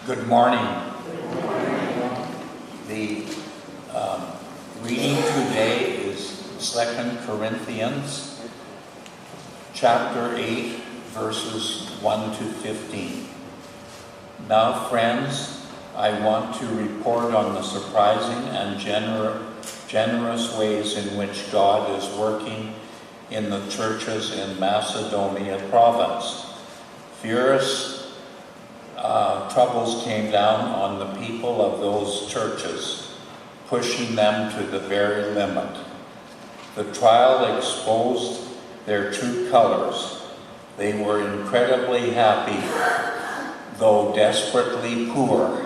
Good morning. The reading today is 2 Corinthians chapter 8, verses 1 to 15. Now, friends, I want to report on the surprising and generous ways in which God is working in the churches in Macedonia province. Furious troubles came down on the people of those churches, pushing them to the very limit. The trial exposed their true colors. They were incredibly happy, though desperately poor.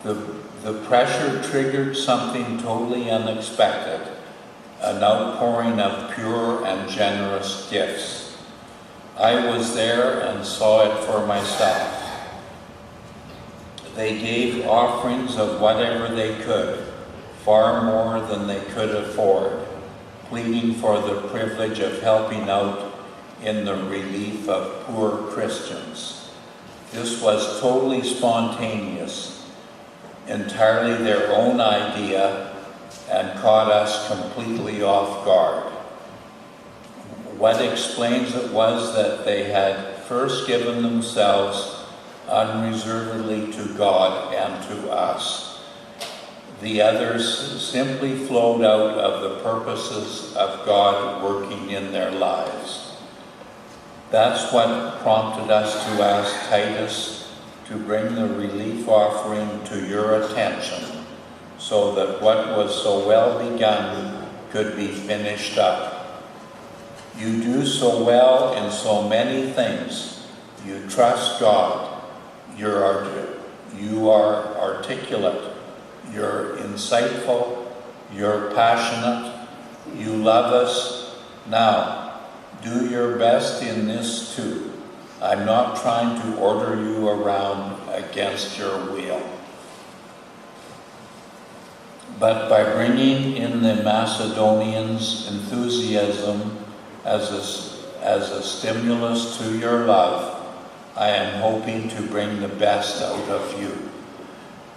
The pressure triggered something totally unexpected, an outpouring of pure and generous gifts. I was there and saw it for myself. They gave offerings of whatever they could, far more than they could afford, pleading for the privilege of helping out in the relief of poor Christians. This was totally spontaneous, entirely their own idea, and caught us completely off guard. What explains it was that they had first given themselves unreservedly to God and to us. The others simply flowed out of the purposes of God working in their lives. That's what prompted us to ask Titus to bring the relief offering to your attention, so that what was so well begun could be finished up. You do so well in so many things. You trust God. You are articulate. You're insightful. You're passionate. You love us. Now, do your best in this too. I'm not trying to order you around against your will. But by bringing in the Macedonians' enthusiasm as a stimulus to your love, I am hoping to bring the best out of you.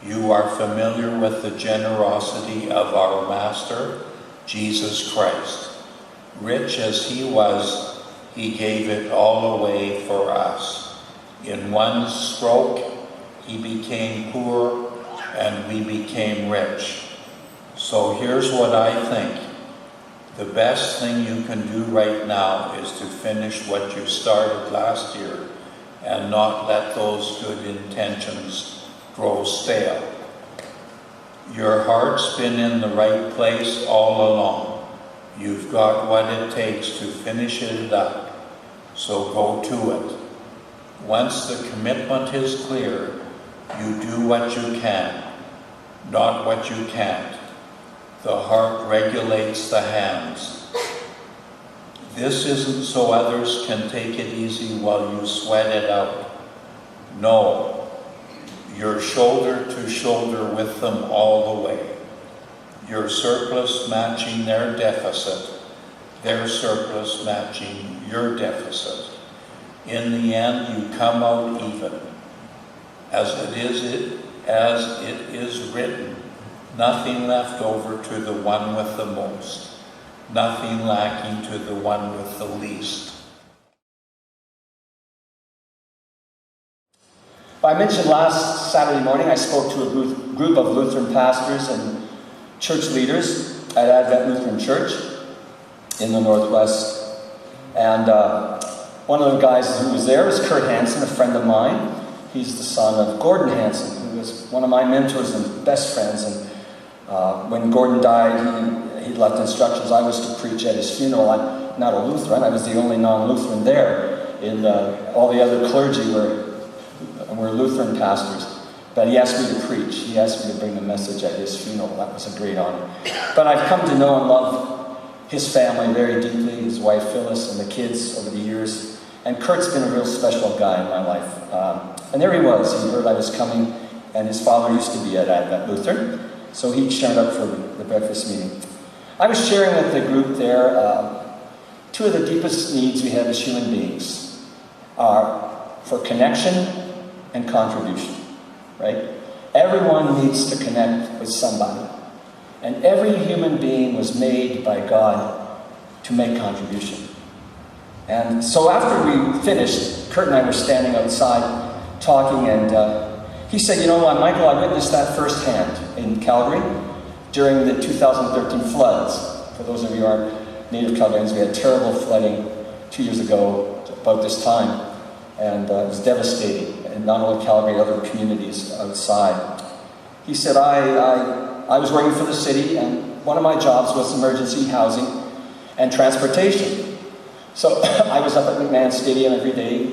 You are familiar with the generosity of our Master, Jesus Christ. Rich as he was, he gave it all away for us. In one stroke, he became poor and we became rich. So here's what I think. The best thing you can do right now is to finish what you started last year and not let those good intentions grow stale. Your heart's been in the right place all along. You've got what it takes to finish it up, so go to it. Once the commitment is clear, you do what you can, not what you can't. The heart regulates the hands. This isn't so others can take it easy while you sweat it out. No, you're shoulder to shoulder with them all the way. Your surplus matching their deficit, their surplus matching your deficit. In the end, you come out even. As it is written, nothing left over to the one with the most, nothing lacking to the one with the least. I mentioned last Saturday morning I spoke to a group of Lutheran pastors and church leaders at Advent Lutheran Church in the Northwest. And one of the guys who was there was Kurt Hansen, a friend of mine. He's the son of Gordon Hansen, who was one of my mentors and best friends. And when Gordon died, he left instructions I was to preach at his funeral. I'm not a Lutheran. I was the only non-Lutheran there. All the other clergy were Lutheran pastors. But he asked me to preach. He asked me to bring the message at his funeral. That was a great honor. But I've come to know and love his family very deeply, his wife Phyllis and the kids over the years. And Kurt's been a real special guy in my life. And there he was. He heard I was coming, and his father used to be at Advent Lutheran. So he showed up for the breakfast meeting. I was sharing with the group there two of the deepest needs we have as human beings are for connection and contribution. right? Everyone needs to connect with somebody. And every human being was made by God to make contribution. And so after we finished, Kurt and I were standing outside talking, and he said, you know what, Michael, I witnessed that firsthand in Calgary during the 2013 floods. For those of you who aren't native Calgarians, we had terrible flooding 2 years ago about this time, and it was devastating, and not only Calgary, other communities outside. He said, I was working for the city, and one of my jobs was emergency housing and transportation. So I was up at McMahon Stadium every day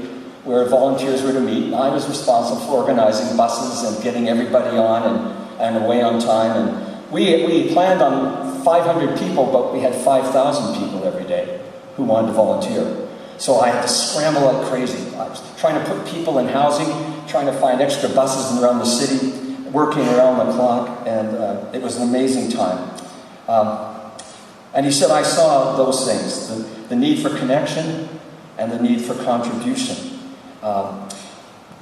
where volunteers were to meet. I was responsible for organizing buses and getting everybody on and away on time. And we planned on 500 people, but we had 5,000 people every day who wanted to volunteer. So I had to scramble like crazy. I was trying to put people in housing, trying to find extra buses around the city, working around the clock, and it was an amazing time. And he said, I saw those things, the need for connection and the need for contribution.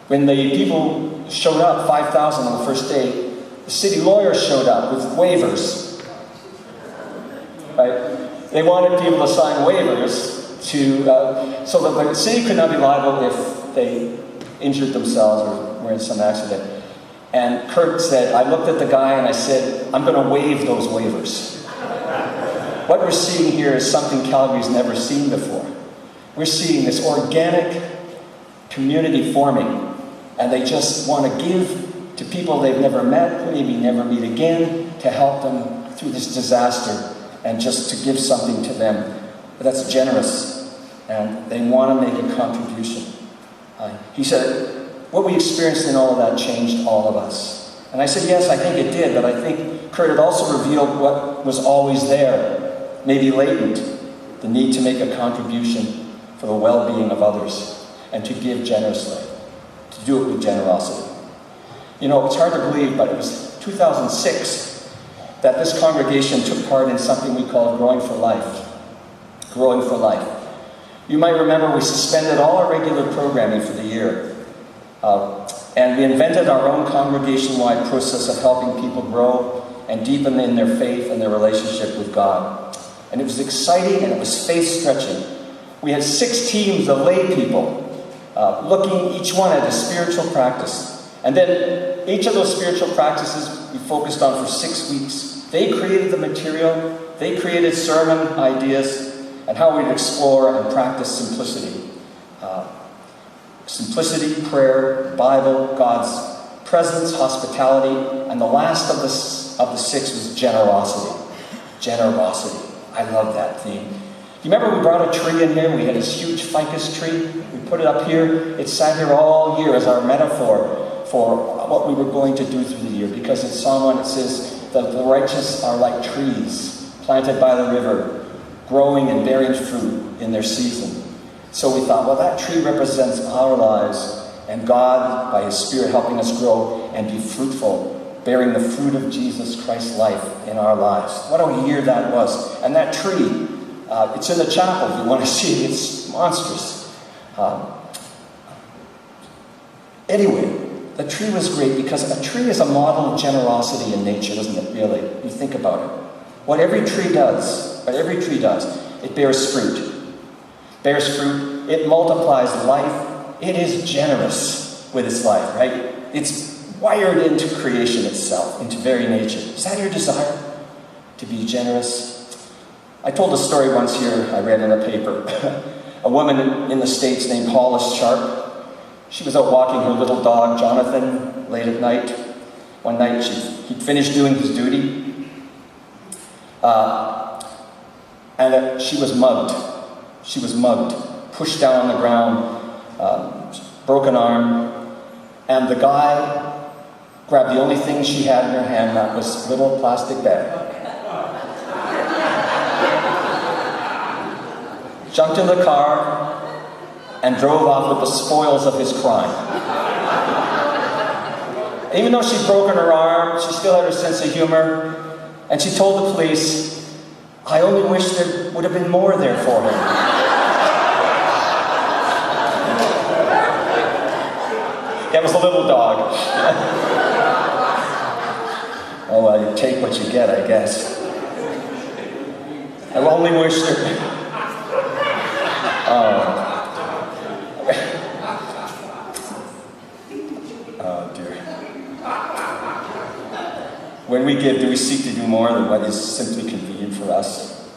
When the people showed up, 5,000 on the first day, the city lawyers showed up with waivers. Right? They wanted people to sign waivers so that the city could not be liable if they injured themselves or were in some accident. And Kurt said, I looked at the guy and I said, I'm going to waive those waivers. What we're seeing here is something Calgary's never seen before. We're seeing this organic community forming, and they just want to give to people they've never met, maybe never meet again, to help them through this disaster and just to give something to them that's generous, and they want to make a contribution. He said, what we experienced in all of that changed all of us. And I said, yes, I think it did, but I think Kurt had also revealed what was always there, maybe latent, the need to make a contribution for the well-being of others and to give generously, to do it with generosity. You know, it's hard to believe, but it was 2006 that this congregation took part in something we called Growing for Life. Growing for Life. You might remember we suspended all our regular programming for the year. And we invented our own congregation-wide process of helping people grow and deepen in their faith and their relationship with God. And it was exciting and it was faith-stretching. We had 6 teams of lay people looking each one at a spiritual practice. And then each of those spiritual practices we focused on for 6 weeks. They created the material, they created sermon ideas, and how we'd explore and practice simplicity. Simplicity, prayer, Bible, God's presence, hospitality, and the last of the 6 was generosity. Generosity. I love that theme. You remember we brought a tree in here? We had this huge ficus tree. We put it up here. It sat here all year as our metaphor for what we were going to do through the year. Because in Psalm 1 it says that the righteous are like trees planted by the river, growing and bearing fruit in their season. So we thought, well, that tree represents our lives, and God, by His Spirit, helping us grow and be fruitful, bearing the fruit of Jesus Christ's life in our lives. What a year that was. And that tree, it's in the chapel if you want to see it. It's monstrous. Anyway, the tree was great because a tree is a model of generosity in nature, isn't it, really? You think about it. What every tree does, it bears fruit. Bears fruit, it multiplies life. It is generous with its life, right? It's wired into creation itself, into very nature. Is that your desire? To be generous? I told a story once here, I read in a paper. A woman in the States named Hollis Sharp. She was out walking her little dog, Jonathan, late at night. One night, he'd finished doing his duty. And she was mugged. She was mugged, pushed down on the ground, broken arm. And the guy grabbed the only thing she had in her hand, that was a little plastic bag. Jumped in the car and drove off with the spoils of his crime. Even though she'd broken her arm, she still had her sense of humor, and she told the police, "I only wish there would have been more there for him." That was a little dog. take what you get, I guess. I only wish that... Oh, dear. When we give, do we seek to do more than what is simply convenient for us?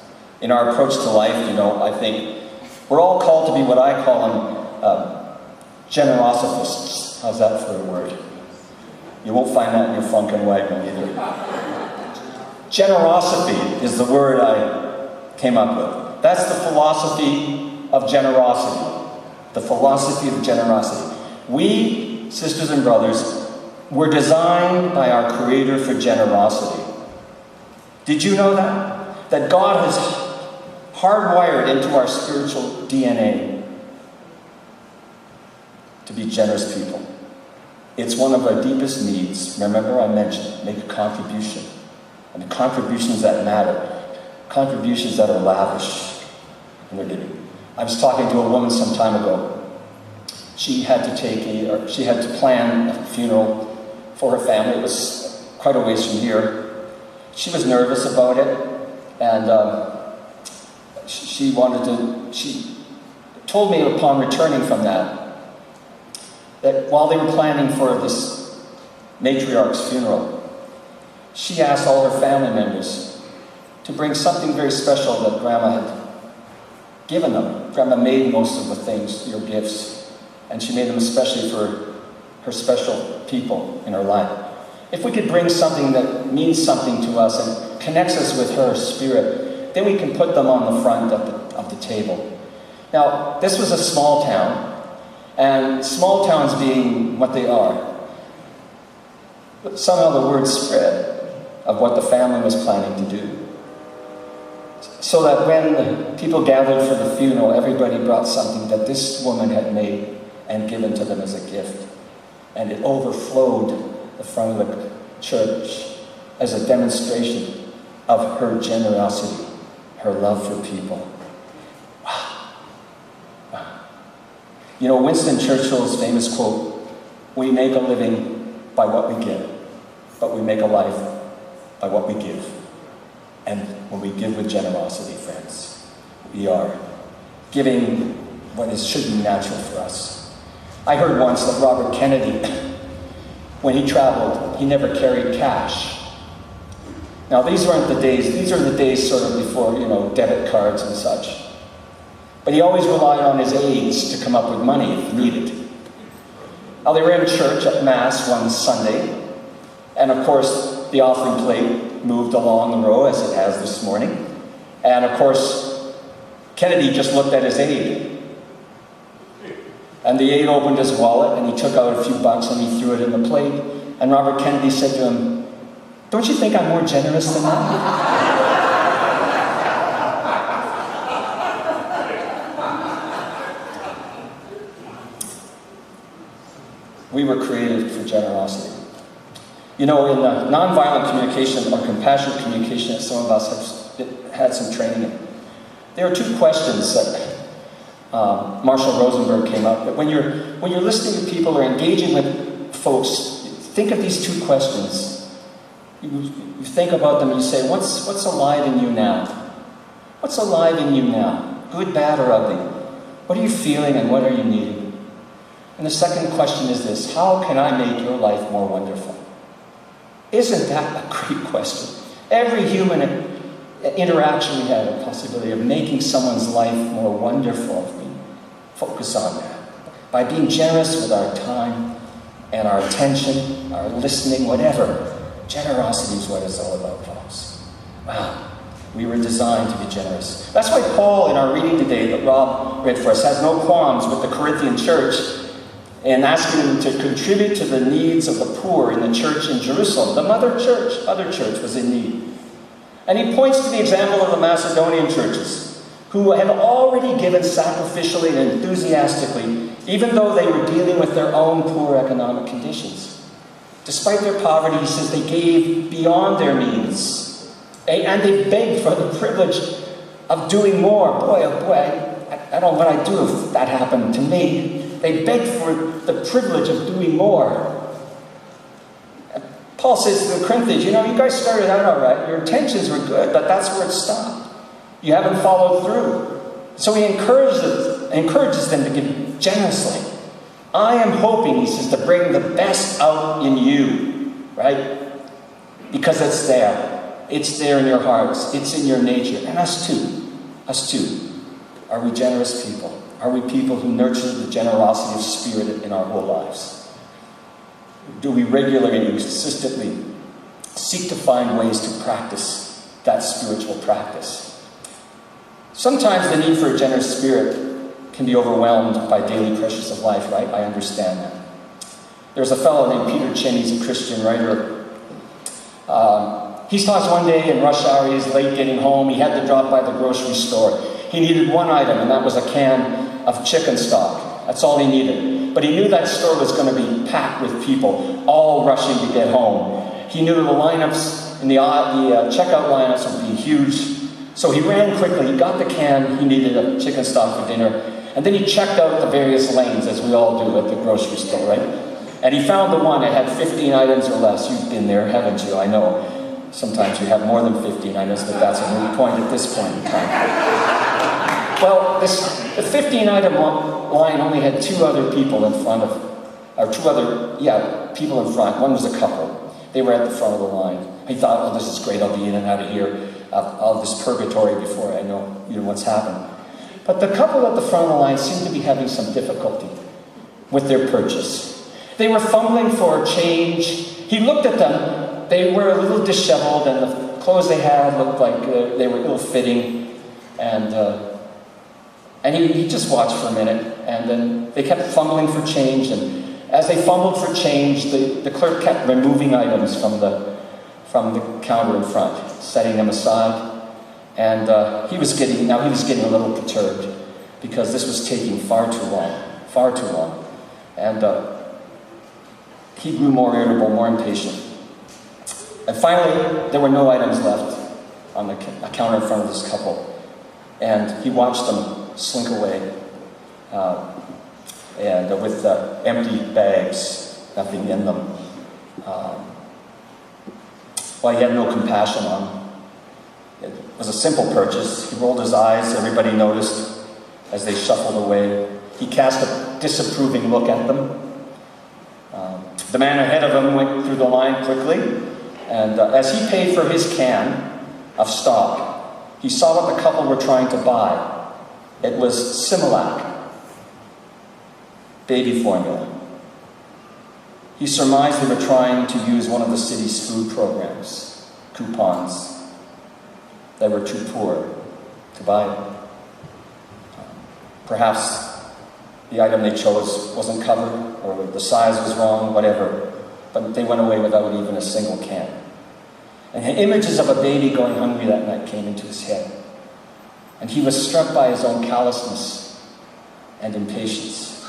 In our approach to life, I think we're all called to be what I call generosophists. How's that for a word? You won't find that in your funk and wagon either. Generosophy is the word I came up with. That's the philosophy of generosity. The philosophy of generosity. We, sisters and brothers, were designed by our Creator for generosity. Did you know that? That God has hardwired into our spiritual DNA to be generous people. It's one of our deepest needs. Remember I mentioned, make a contribution. And the contributions that matter. Contributions that are lavish. I was talking to a woman some time ago. She had to plan a funeral for her family. It was quite a ways from here. She was nervous about it, and she told me upon returning from that while they were planning for this matriarch's funeral, she asked all her family members to bring something very special that Grandma had given them. Grandma made most of the things, your gifts, and she made them especially for her special people in her life. If we could bring something that means something to us and connects us with her spirit, then we can put them on the front of the table. Now, this was a small town, and small towns being what they are, somehow the word spread of what the family was planning to do. So that when the people gathered for the funeral, everybody brought something that this woman had made and given to them as a gift. And it overflowed the front of the church as a demonstration of her generosity, her love for people. Wow. Wow. Winston Churchill's famous quote, "We make a living by what we get, but we make a life by what we give." And when we give with generosity, friends, we are giving what should be natural for us. I heard once that Robert Kennedy, when he traveled, he never carried cash. Now these are the days sort of before, debit cards and such. But he always relied on his aides to come up with money if needed. Now they were in church at Mass one Sunday, and of course the offering plate moved along the row as it has this morning. And of course, Kennedy just looked at his aide. And the aide opened his wallet and he took out a few bucks and he threw it in the plate. And Robert Kennedy said to him, "Don't you think I'm more generous than that?" We were created for generosity. In nonviolent communication or compassionate communication that some of us have had some training in, there are two questions that Marshall Rosenberg came up with. When you're listening to people or engaging with folks, think of these two questions. You think about them and you say, what's alive in you now? What's alive in you now? Good, bad, or ugly? What are you feeling and what are you needing? And the second question is this: how can I make your life more wonderful? Isn't that a great question? Every human interaction we have a possibility of making someone's life more wonderful. We focus on that. By being generous with our time and our attention, our listening, whatever. Generosity is what it's all about, folks. Wow. We were designed to be generous. That's why Paul, in our reading today that Rob read for us, has no qualms with the Corinthian church and asking them to contribute to the needs of the poor in the church in Jerusalem. The other church was in need. And he points to the example of the Macedonian churches, who had already given sacrificially and enthusiastically, even though they were dealing with their own poor economic conditions. Despite their poverty, he says they gave beyond their means. And they begged for the privilege of doing more. Boy, oh boy, I don't know what I'd do if that happened to me. They begged for the privilege of doing more. Paul says to the Corinthians, you guys started out all right. Your intentions were good, but that's where it stopped. You haven't followed through. So he encourages them to give generously. I am hoping, he says, to bring the best out in you, right? Because it's there. It's there in your hearts. It's in your nature. And us too. Us too. Are we generous people? Are we people who nurture the generosity of spirit in our whole lives? Do we regularly and consistently seek to find ways to practice that spiritual practice? Sometimes the need for a generous spirit can be overwhelmed by daily pressures of life, right? I understand that. There's a fellow named Peter Chin, he's a Christian writer. He stops one day in rush hour, he's late getting home, he had to drop by the grocery store. He needed one item, and that was a can of chicken stock. That's all he needed. But he knew that store was going to be packed with people, all rushing to get home. He knew the lineups, and the checkout lineups would be huge. So he ran quickly, he got the can, he needed a chicken stock for dinner, and then he checked out the various lanes, as we all do at the grocery store, right? And he found the one that had 15 items or less. You've been there, haven't you? I know. Sometimes you have more than 15 items, but that's a moot point at this point in time. Well, the 15-item line only had two other people in front of, or people in front. One was a couple. They were at the front of the line. He thought, oh, this is great, I'll be in and out of here, all this purgatory before I know what's happened. But the couple at the front of the line seemed to be having some difficulty with their purchase. They were fumbling for change. He looked at them. They were a little disheveled, and the clothes they had looked like they were ill-fitting. And he just watched for a minute, and then they kept fumbling for change. And as they fumbled for change, the clerk kept removing items from the counter in front, setting them aside. And he was getting a little perturbed because this was taking far too long. And he grew more irritable, more impatient. And finally, there were no items left on the counter in front of this couple. And he watched them slink away, and with empty bags, nothing in them. Well, he had no compassion on them. It was a simple purchase. He rolled his eyes. Everybody noticed as they shuffled away. He cast a disapproving look at them. The man ahead of him went through the line quickly, and as he paid for his can of stock, he saw what the couple were trying to buy. It was Similac, baby formula. He surmised they were trying to use one of the city's food programs, coupons. They were too poor to buy them. Perhaps the item they chose wasn't covered, or the size was wrong, whatever. But they went away without even a single can. And images of a baby going hungry that night came into his head. And he was struck by his own callousness and impatience.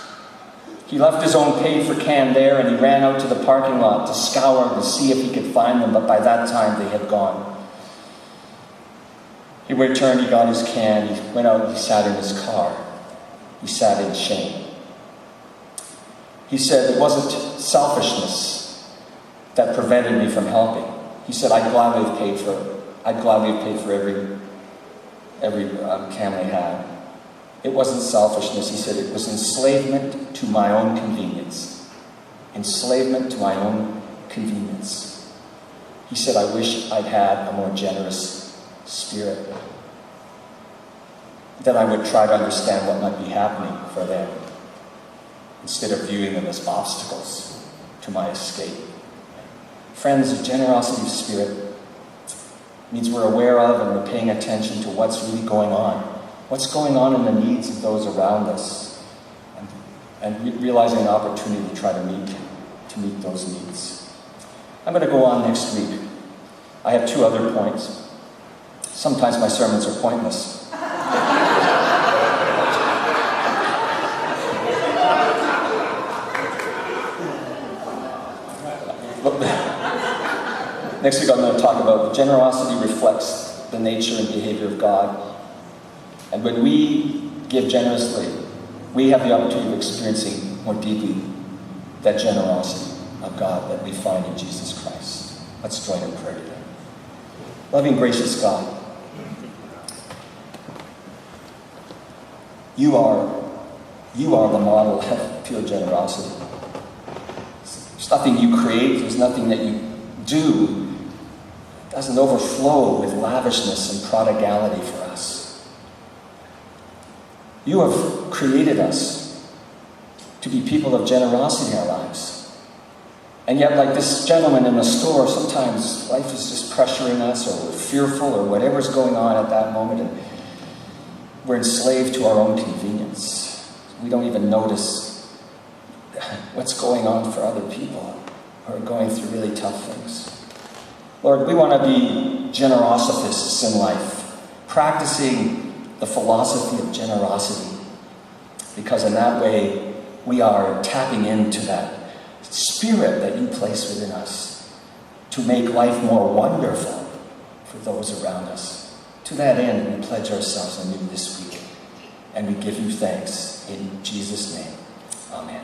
He left his own paid-for can there, and he ran out to the parking lot to scour to see if he could find them, but by that time they had gone. He returned, he got his can, he went out and he sat in his car. He sat in shame. He said, it wasn't selfishness that prevented me from helping. He said, I'd gladly have paid for every can they had. It wasn't selfishness, he said, it was enslavement to my own convenience. Enslavement to my own convenience. He said, I wish I'd had a more generous spirit. That I would try to understand what might be happening for them, instead of viewing them as obstacles to my escape. Friends, the generosity of spirit means we're aware of and we're paying attention to what's really going on. What's going on in the needs of those around us. And realizing an opportunity to try to meet those needs. I'm going to go on next week. I have 2 other points. Sometimes my sermons are pointless. Next week I'm going to talk about generosity reflects the nature and behavior of God. And when we give generously, we have the opportunity of experiencing more deeply that generosity of God that we find in Jesus Christ. Let's join in prayer together. Loving, gracious God, you are the model of pure generosity. There's nothing you create, there's nothing that you do that doesn't overflow with lavishness and prodigality for us. You have created us to be people of generosity in our lives. And yet, like this gentleman in the store, sometimes life is just pressuring us, or we're fearful, or whatever's going on at that moment, and we're enslaved to our own convenience. We don't even notice what's going on for other people who are going through really tough things. Lord, we want to be generosophists in life, practicing the philosophy of generosity, because in that way we are tapping into that spirit that you place within us to make life more wonderful for those around us. To that end, we pledge ourselves anew this week, and we give you thanks in Jesus' name. Amen.